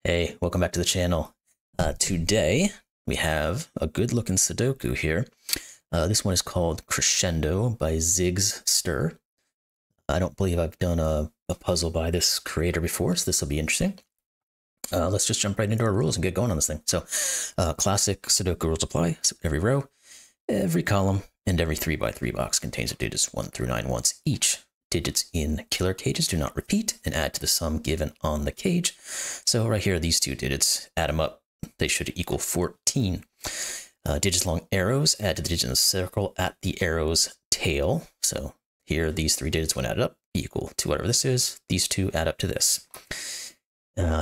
Hey, welcome back to the channel. Today we have a good looking Sudoku here. This one is called Crescendo by JigzSter. I don't believe I've done a puzzle by this creator before, so this will be interesting. Let's just jump right into our rules and get going on this thing. So, classic Sudoku rules apply. So every row, every column, and every 3x3 box contains the digits 1 through 9 once each. Digits in killer cages do not repeat and add to the sum given on the cage. So right here, these two digits, add them up. They should equal 14. Digits along arrows, add to the digit in the circle at the arrow's tail. So here, these three digits, when added up, equal to whatever this is. These two add up to this.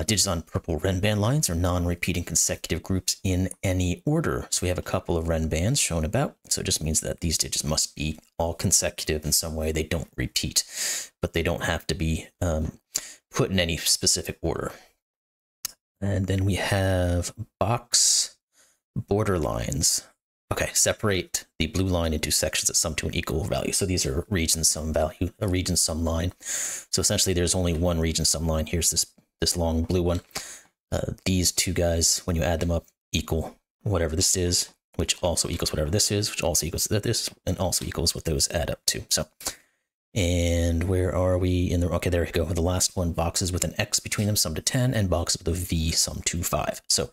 Digits on purple Renban lines are non-repeating consecutive groups in any order. So we have a couple of Renbans shown about. So it just means that these digits must be all consecutive in some way. They don't repeat, but they don't have to be put in any specific order. And then we have box border lines. Okay, separate the blue line into sections that sum to an equal value. So these are region sum value, a region sum line. So essentially there's only one region sum line. Here's this long blue one. These two guys, when you add them up, equal whatever this is, which also equals whatever this is, which also equals this, and also equals what those add up to. So, and where are we in the, okay, there we go. The last one, boxes with an X between them sum to 10, and boxes with a V sum to 5. So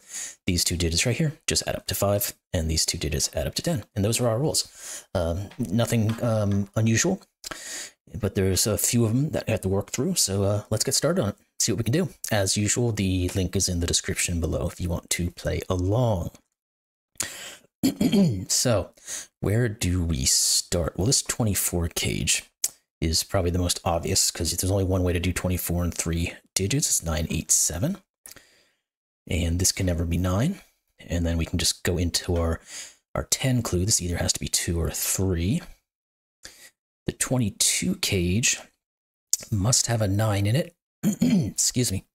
these two digits right here just add up to 5, and these two digits add up to 10. And those are our rules. Nothing unusual, but there's a few of them that I have to work through. So let's get started on it. See what we can do. As usual, the link is in the description below if you want to play along. So, where do we start? Well, this 24 cage is probably the most obvious because there's only one way to do 24 in 3 digits. It's 9, 8, 7. And this can never be 9. And then we can just go into our 10 clue. This either has to be 2 or 3. The 22 cage must have a 9 in it. Excuse me.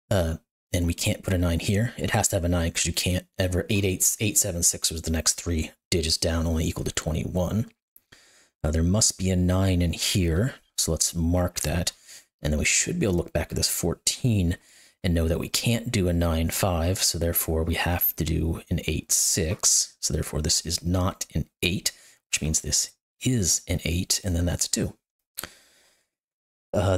And we can't put a 9 here. It has to have a 9 because you can't ever. 876 was the next 3 digits down, only equal to 21. There must be a 9 in here. So let's mark that. And then we should be able to look back at this 14 and know that we can't do a 9, 5. So therefore we have to do an 8, 6. So therefore this is not an 8, which means this is an 8. And then that's 2.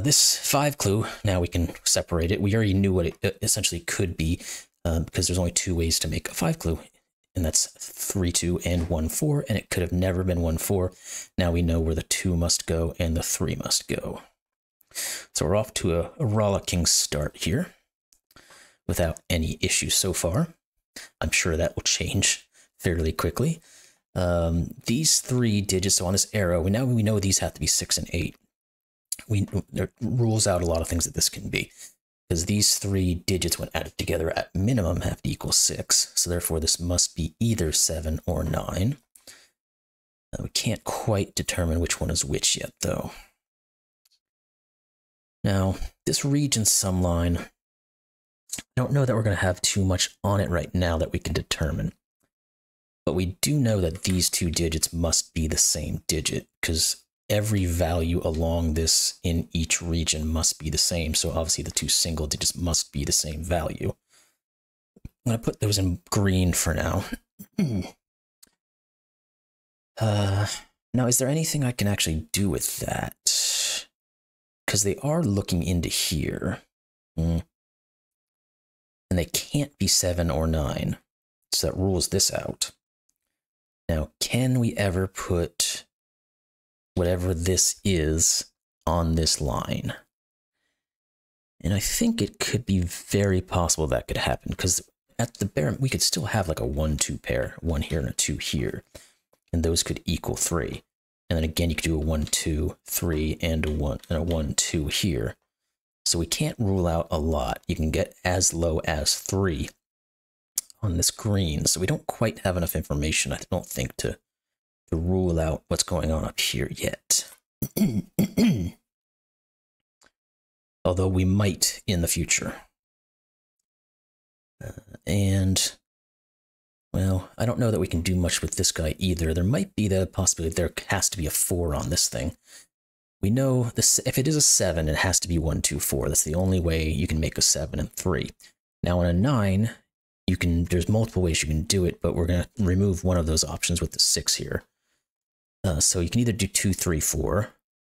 This 5 clue, now we can separate it. We already knew what it essentially could be because there's only 2 ways to make a 5 clue, and that's 3, 2, and 1, 4, and it could have never been 1, 4. Now we know where the 2 must go and the 3 must go. So we're off to a rollicking start here without any issues so far. I'm sure that will change fairly quickly. These 3 digits, so on this arrow, we know these have to be 6 and 8. It rules out a lot of things that this can be, because these 3 digits, when added together at minimum, have to equal 6. So therefore, this must be either 7 or 9. We can't quite determine which one is which yet, though. Now, this region sum line, I don't know that we're going to have too much on it right now that we can determine. But we do know that these 2 digits must be the same digit, because every value along this in each region must be the same. So obviously the 2 single digits must be the same value. I'm going to put those in green for now. Now, is there anything I can actually do with that? Because they are looking into here. And they can't be 7 or 9. So that rules this out. Now, can we ever put whatever this is on this line? And I think it could be very possible that could happen, because at the bare, we could still have like a 1-2 pair, 1 here and a 2 here, and those could equal 3. And then again, you could do a 1-2, 3, and a 1-2 here. So we can't rule out a lot. You can get as low as 3 on this green. So we don't quite have enough information, I don't think, to rule out what's going on up here yet. Although we might in the future. And, well, I don't know that we can do much with this guy either. There might be the possibility there has to be a 4 on this thing. We know this, if it is a 7, it has to be 1, 2, 4. That's the only way you can make a 7 and 3. Now on a 9, there's multiple ways you can do it, but we're going to remove one of those options with the 6 here. So you can either do 2, 3, 4.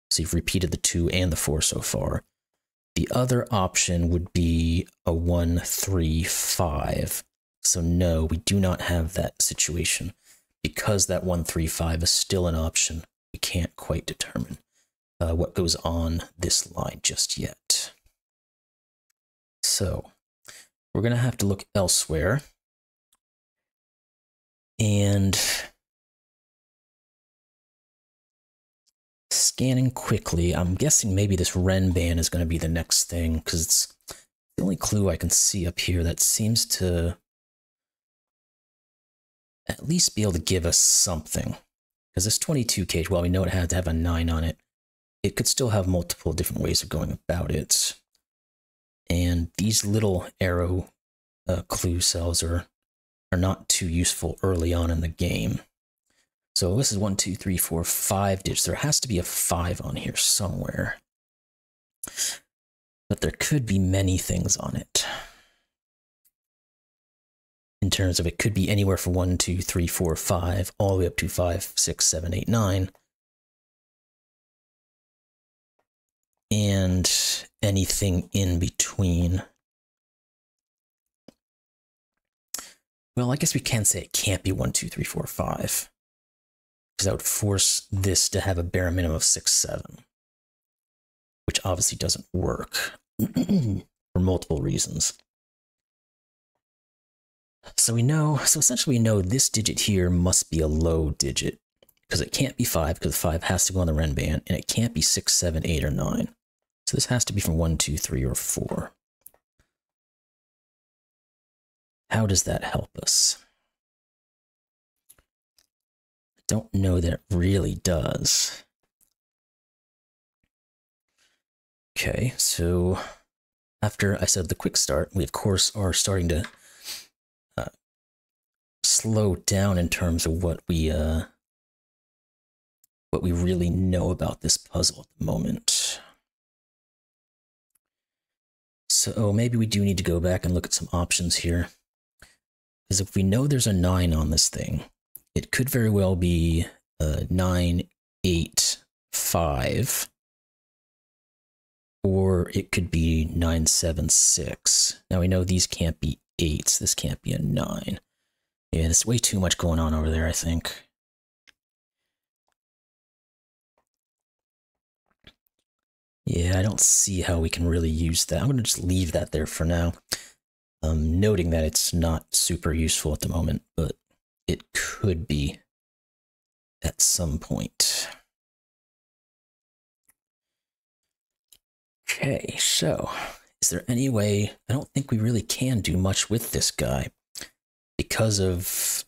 So you've repeated the 2 and the 4 so far. The other option would be a 1, 3, 5. So no, we do not have that situation. Because that 1, 3, 5 is still an option, we can't quite determine what goes on this line just yet. So we're going to have to look elsewhere. And scanning quickly, I'm guessing maybe this Renban is going to be the next thing, because it's the only clue I can see up here that seems to at least be able to give us something. Because this 22 cage, while we know it had to have a 9 on it, it could still have multiple different ways of going about it. And these little arrow clue cells are not too useful early on in the game. So this is 1, 2, 3, 4, 5 digits. There has to be a 5 on here somewhere. But there could be many things on it. In terms of it could be anywhere from 1, 2, 3, 4, 5, all the way up to 5, 6, 7, 8, 9. And anything in between. Well, I guess we can say it can't be 1, 2, 3, 4, 5. Because that would force this to have a bare minimum of 6, 7. Which obviously doesn't work. For multiple reasons. So essentially we know this digit here must be a low digit. Because it can't be 5, because 5 has to go on the Renban, and it can't be 6, 7, 8, or 9. So this has to be from 1, 2, 3, or 4. How does that help us? I don't know that it really does. Okay, so after I said the quick start, we of course are starting to slow down in terms of what we really know about this puzzle at the moment. So maybe we do need to go back and look at some options here. Because if we know there's a 9 on this thing, it could very well be 9, 8, 5. Or it could be 9, 7, 6. Now we know these can't be 8s. This can't be a 9. Yeah, there's way too much going on over there, I think. Yeah, I don't see how we can really use that. I'm going to just leave that there for now. Noting that it's not super useful at the moment, but it could be at some point. Okay, so is there any way? I don't think we really can do much with this guy because of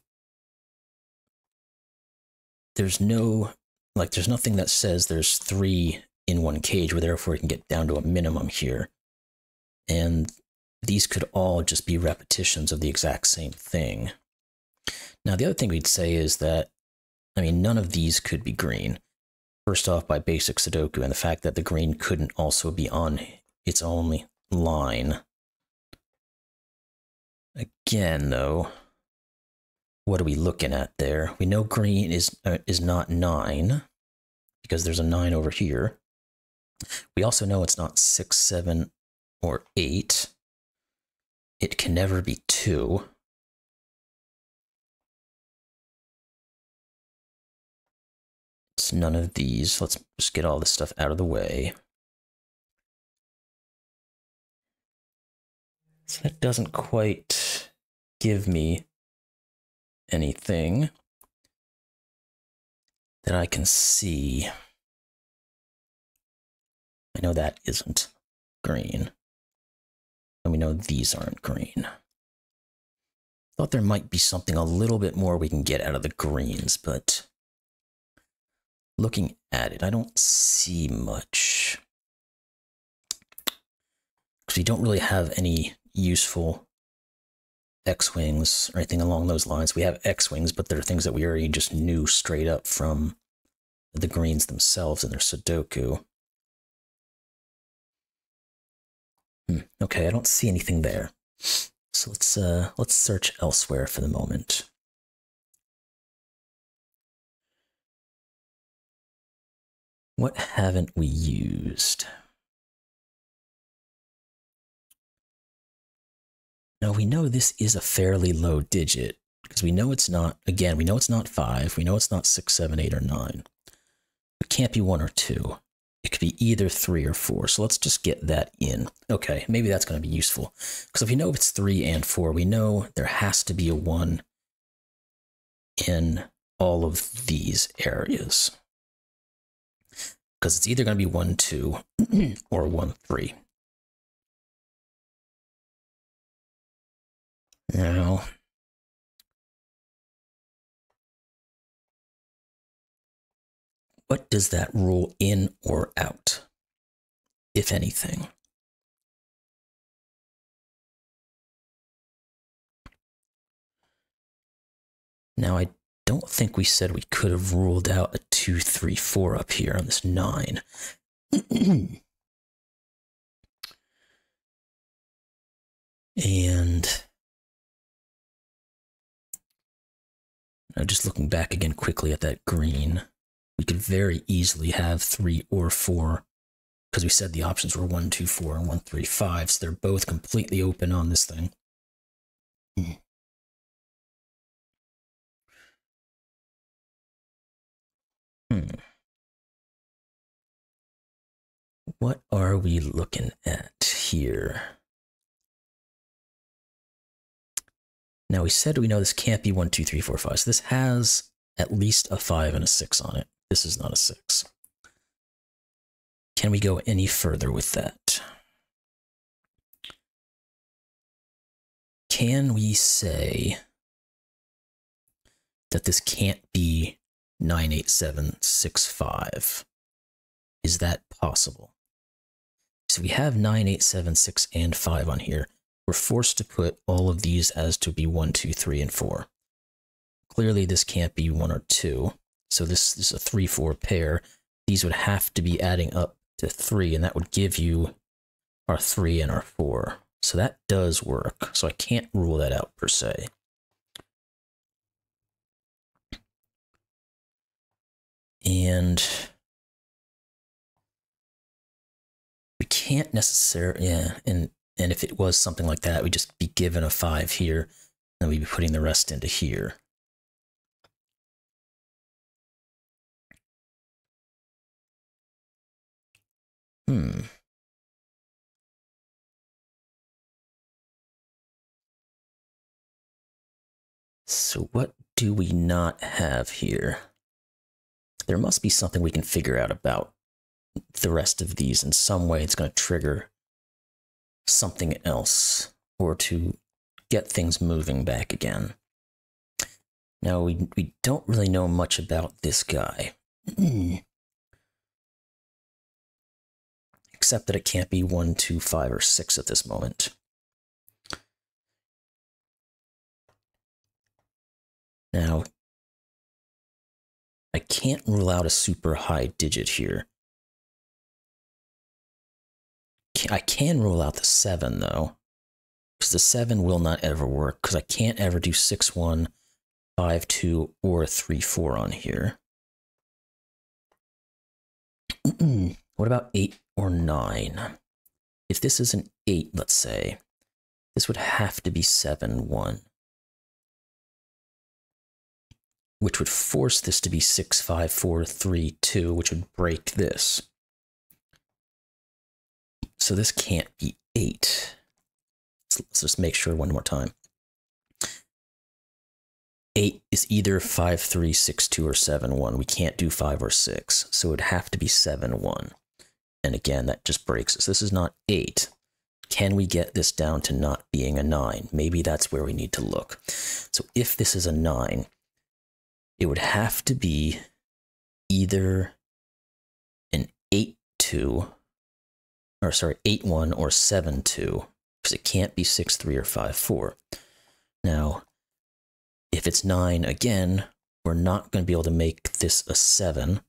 there's nothing that says there's 3 in one cage where therefore we can get down to a minimum here. And these could all just be repetitions of the exact same thing. Now, the other thing we'd say is that, I mean, none of these could be green. First off, by basic Sudoku, and the fact that the green couldn't also be on its own line. Again, though, what are we looking at there? We know green is not 9, because there's a 9 over here. We also know it's not 6, 7, or 8. It can never be 2. It's none of these. Let's just get all this stuff out of the way. So that doesn't quite give me anything that I can see. I know that isn't green. And we know these aren't green. Thought there might be something a little bit more we can get out of the greens, but looking at it, I don't see much. Because we don't really have any useful X-Wings or anything along those lines. We have X-Wings, but they're things that we already just knew straight up from the greens themselves in their Sudoku. Okay, I don't see anything there. So let's search elsewhere for the moment. What haven't we used? Now we know this is a fairly low digit because we know it's not, again, we know it's not 5, we know it's not 6, 7, 8, or 9. It can't be 1 or 2. It could be either 3 or 4. So let's just get that in. Okay, maybe that's going to be useful. Because if we know it's 3 and 4, we know there has to be a 1 in all of these areas. Because it's either going to be 1, 2 or 1, 3. Now, what does that rule in or out, if anything? Now, I don't think we said we could have ruled out a 2, 3, 4 up here on this 9. And now just looking back again quickly at that green, we could very easily have 3 or 4, because we said the options were 1, 2, 4, and 1, 3, 5, so they're both completely open on this thing. What are we looking at here? Now we said we know this can't be 1, 2, 3, 4, 5, so this has at least a 5 and a 6 on it. This is not a 6. Can we go any further with that? Can we say that this can't be 9, 8, 7, 6, 5? Is that possible? So we have 9, 8, 7, 6, and 5 on here. We're forced to put all of these as to be 1, 2, 3, and 4. Clearly this can't be 1 or 2. So this is a 3, 4 pair. These would have to be adding up to 3, and that would give you our 3 and our 4. So that does work. So I can't rule that out per se. And we can't necessarily, and if it was something like that, we'd just be given a 5 here, and we'd be putting the rest into here. So what do we not have here? There must be something we can figure out about the rest of these. In some way, it's going to trigger something else, or to get things moving back again. Now, we don't really know much about this guy. Except that it can't be 1, 2, 5, or 6 at this moment. Now, I can't rule out a super high digit here. I can rule out the 7, though, because the 7 will not ever work, because I can't ever do 6, 1, 5, 2, or 3, 4 on here. What about 8 or 9? If this is an 8, let's say, this would have to be 7, 1. Which would force this to be 6, 5, 4, 3, 2, which would break this. So this can't be 8. Let's just make sure one more time. 8 is either 5, 3, 6, 2, or 7, 1. We can't do 5 or 6, so it would have to be 7, 1. And again, that just breaks us. This is not 8. Can we get this down to not being a 9? Maybe that's where we need to look. So if this is a 9, it would have to be either an 8, 2, or sorry, 8, 1 or 7, 2, because it can't be 6, 3 or 5, 4. Now, if it's 9 again, we're not going to be able to make this a 7.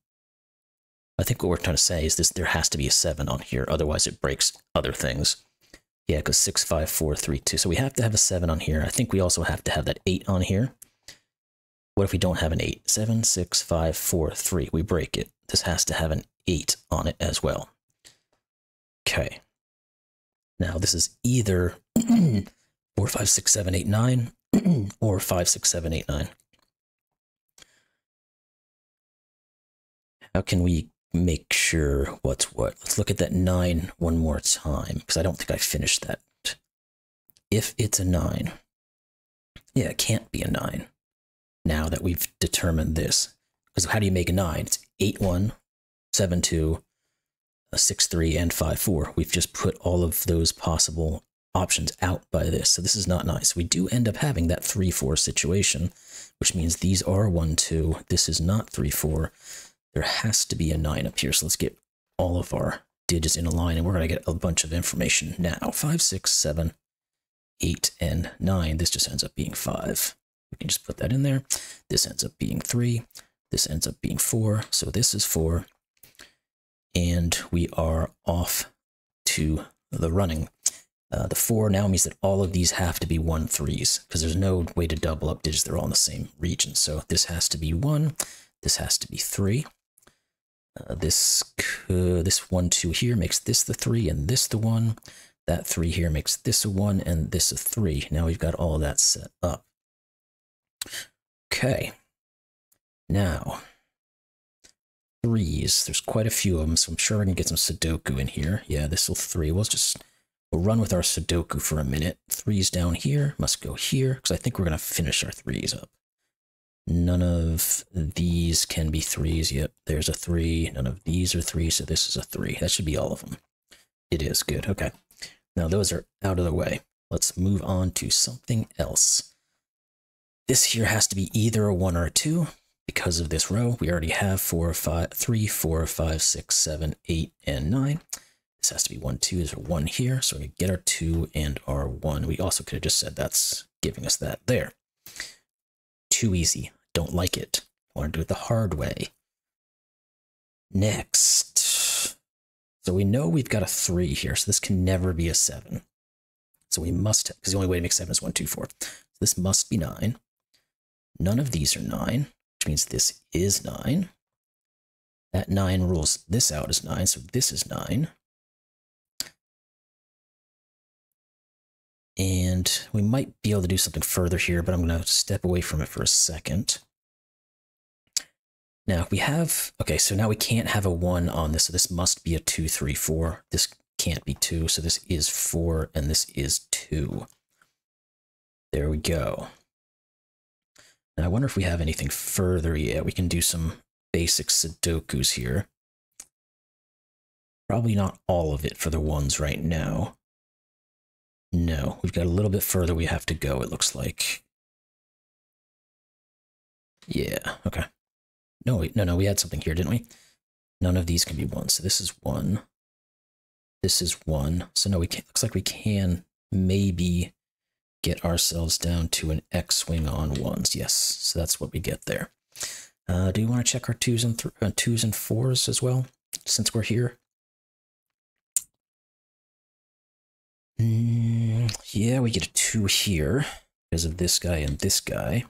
I think what we're trying to say is this: there has to be a 7 on here, otherwise it breaks other things. Yeah, because 6, 5, 4, 3, 2. So we have to have a 7 on here. I think we also have to have that 8 on here. What if we don't have an 8? 7, 6, 5, 4, 3. We break it. This has to have an 8 on it as well. Okay. Now this is either 4, 5, 6, 7, 8, 9 or 5, 6, 7, 8, 9. How can we make sure what's what? Let's look at that 9 one more time, because I don't think I finished that. If it's a 9, yeah, it can't be a 9. Now that we've determined this, because how do you make a 9? It's 8, 1, 7, 2, 6, 3, and 5, 4. We've just put all of those possible options out by this, so this is not nice. We do end up having that 3, 4 situation, which means these are 1, 2. This is not 3, 4. There has to be a 9 up here, so let's get all of our digits in a line, and we're going to get a bunch of information now. 5, 6, 7, 8, and 9. This just ends up being 5. We can just put that in there. This ends up being 3. This ends up being 4. So this is 4. And we are off to the running. The 4 now means that all of these have to be 1, 3s, because there's no way to double up digits. They're all in the same region. So this has to be 1. This has to be 3. This 1, 2 here makes this the 3 and this the 1. That 3 here makes this a 1 and this a 3. Now we've got all of that set up. Okay. Now, 3s. There's quite a few of them, so I'm sure we can get some Sudoku in here. Yeah, this will 3. We'll run with our Sudoku for a minute. 3s down here must go here, because I think we're going to finish our 3s up. None of these can be 3s. Yep, there's a 3. None of these are 3, so this is a 3. That should be all of them. It is. Good. Okay. Now those are out of the way. Let's move on to something else. This here has to be either a 1 or a 2 because of this row. We already have 3, 4, 5, 6, 7, 8, and 9. This has to be 1, 2. There's a 1 here, so we get our 2 and our 1. We also could have just said that's giving us that there. Too easy. Don't like it. Want to do it the hard way. Next. So we know we've got a 3 here, so this can never be a 7. So we must, because the only way to make 7 is 1, 2, 4. So this must be 9. None of these are 9, which means this is 9. That 9 rules this out as 9, so this is 9. And we might be able to do something further here, but I'm going to step away from it for a second. Now we have, okay, so now we can't have a 1 on this, so this must be a 2, 3, 4. This can't be 2, so this is 4, and this is 2. There we go. Now I wonder if we have anything further yet. We can do some basic Sudokus here. Probably not all of it for the 1s right now. No, we've got a little bit further we have to go, it looks like. Yeah, okay. No, wait, no, we had something here, didn't we? None of these can be 1, so this is 1. This is 1. So no, we can't, looks like we can maybe get ourselves down to an X-wing on 1s. Yes, so that's what we get there. Do you want to check our 2s and 4s as well, since we're here? Yeah, we get a 2 here because of this guy and this guy.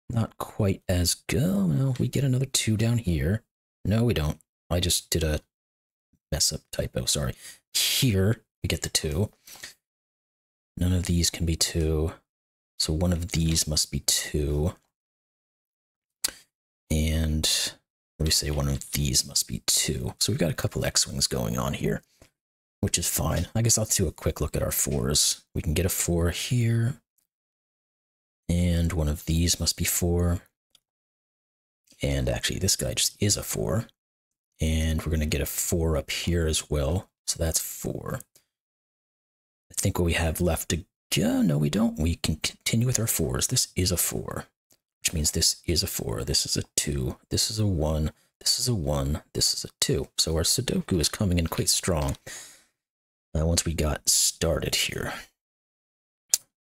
Not quite as good. Oh, no, we get another 2 down here. No, we don't. I just did a mess up typo, sorry. Here, we get the 2. None of these can be 2. So one of these must be 2. And what do we say? One of these must be 2. So we've got a couple X-Wings going on here, which is fine. I guess I'll do a quick look at our 4s. We can get a 4 here. And one of these must be 4. And actually, this guy just is a 4. And we're going to get a 4 up here as well. So that's 4. I think what we have left to go, no, we don't. We can continue with our 4s. This is a 4, which means this is a 4. This is a 2. This is a 1. This is a 1. This is a 2. So our Sudoku is coming in quite strong once we got started here.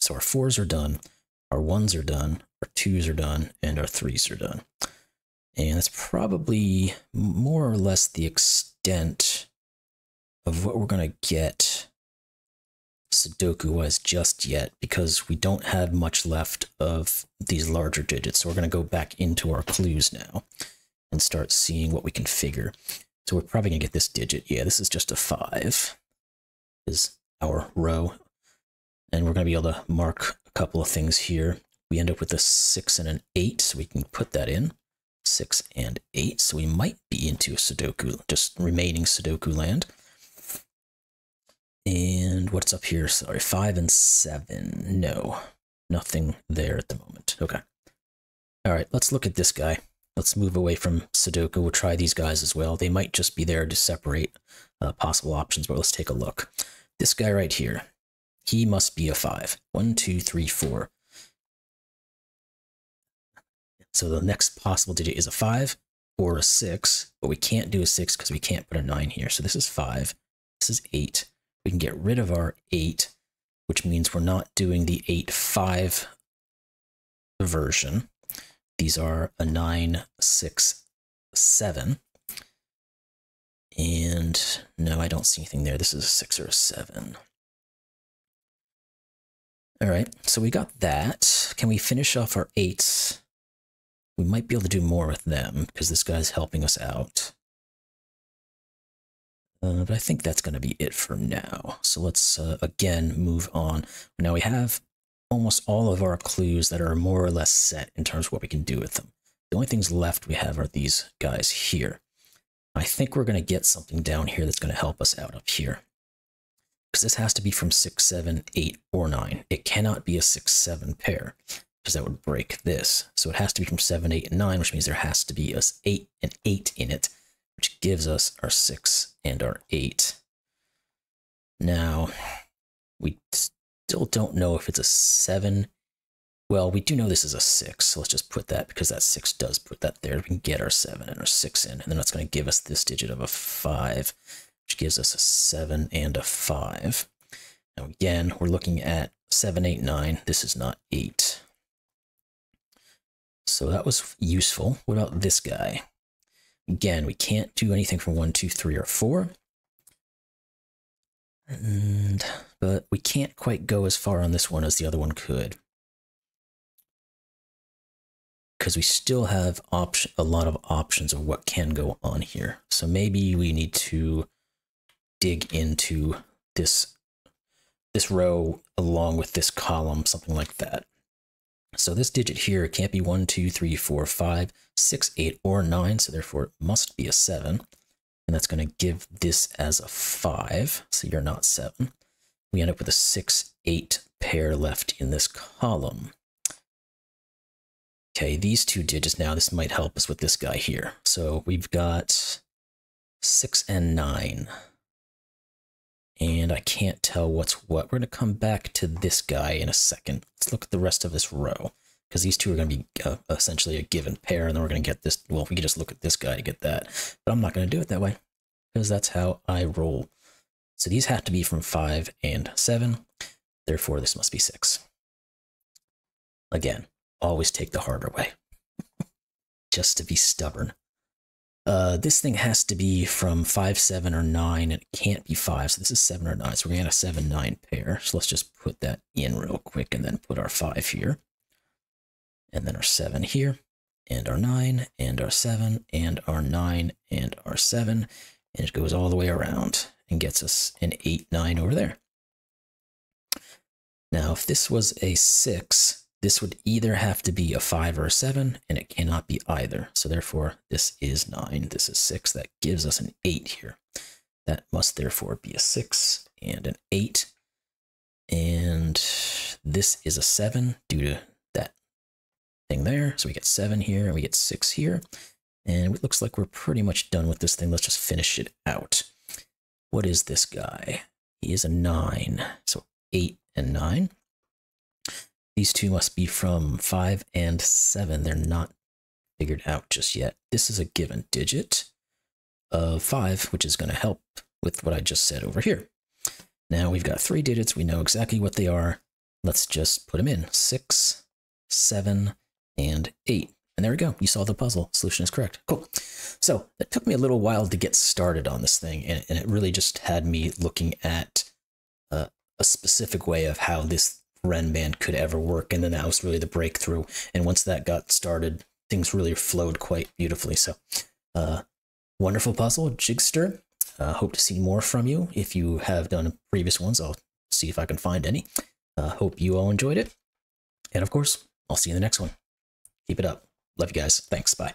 So our 4s are done. Our 1s are done, our 2s are done, and our 3s are done. And that's probably more or less the extent of what we're going to get Sudoku-wise just yet, because we don't have much left of these larger digits. So we're going to go back into our clues now and start seeing what we can figure. So we're probably going to get this digit. Yeah, this is just a 5 is our row. And we're going to be able to mark a couple of things here. We end up with a 6 and an 8, so we can put that in. 6 and 8, so we might be into a Sudoku, just remaining Sudoku land. And what's up here? Sorry, 5 and 7. No, nothing there at the moment. Okay. All right, let's look at this guy. Let's move away from Sudoku. We'll try these guys as well. They might just be there to separate possible options, but let's take a look. This guy right here, he must be a 5. 1, 2, 3, 4. So the next possible digit is a 5 or a 6, but we can't do a 6 because we can't put a 9 here. So this is 5. This is 8. We can get rid of our 8, which means we're not doing the 8-5 version. These are a 9, 6, 7. And no, I don't see anything there. This is a 6 or a 7. All right, so we got that. Can we finish off our 8s? We might be able to do more with them because this guy's helping us out. But I think that's going to be it for now. So let's, again, move on. Now we have almost all of our clues that are more or less set in terms of what we can do with them. The only things left we have are these guys here. I think we're going to get something down here that's going to help us out up here. Because this has to be from 6, 7, 8, or 9. It cannot be a 6, 7 pair, because that would break this. So it has to be from 7, 8, and 9, which means there has to be an 8 in it, which gives us our 6 and our 8. Now, we still don't know if it's a 7. Well, we do know this is a 6, so let's just put that, because that 6 does put that there. We can get our 7 and our 6 in, and then that's going to give us this digit of a 5, which gives us a 7 and a 5. Now, again, we're looking at 7, 8, 9. This is not 8. So that was useful. What about this guy? Again, we can't do anything from 1, 2, 3, or 4. But we can't quite go as far on this one as the other one could, because we still have a lot of options of what can go on here. So maybe we need to dig into this row along with this column, something like that. So this digit here can't be 1, 2, 3, 4, 5, 6, 8, or 9, so therefore it must be a 7. And that's going to give this as a 5, so you're not 7. We end up with a 6, 8 pair left in this column. Okay, these two digits now, this might help us with this guy here. So we've got 6 and 9. And I can't tell what's what. We're going to come back to this guy in a second. Let's look at the rest of this row, because these two are going to be essentially a given pair, and then we're going to get this. Well, we can just look at this guy to get that, but I'm not going to do it that way, because that's how I roll. So these have to be from 5 and 7. Therefore, this must be 6. Again, always take the harder way, just to be stubborn. This thing has to be from 5, 7, or 9, and it can't be 5, so this is 7 or 9, so we're going to get a 7, 9 pair. So let's just put that in real quick, and then put our 5 here, and then our 7 here, and our 9, and our 7, and our 9, and our 7, and it goes all the way around and gets us an 8, 9 over there. Now, if this was a 6, this would either have to be a 5 or a 7, and it cannot be either. So therefore, this is 9, this is 6. That gives us an 8 here. That must therefore be a 6 and an 8. And this is a 7 due to that thing there. So we get 7 here, and we get 6 here. And it looks like we're pretty much done with this thing. Let's just finish it out. What is this guy? He is a 9. So 8 and 9. These two must be from 5 and 7. They're not figured out just yet. This is a given digit of 5, which is going to help with what I just said over here. Now we've got 3 digits. We know exactly what they are. Let's just put them in. 6, 7, and 8. And there we go. You solved the puzzle. Solution is correct. Cool. So it took me a little while to get started on this thing, and it really just had me looking at a specific way of how this Renban could ever work, and then that was really the breakthrough. And once that got started, things really flowed quite beautifully. So wonderful puzzle, JigzSter. Hope to see more from you. If you have done previous ones, I'll see if I can find any. Hope you all enjoyed it. And of course, I'll see you in the next one. Keep it up. Love you guys. Thanks. Bye.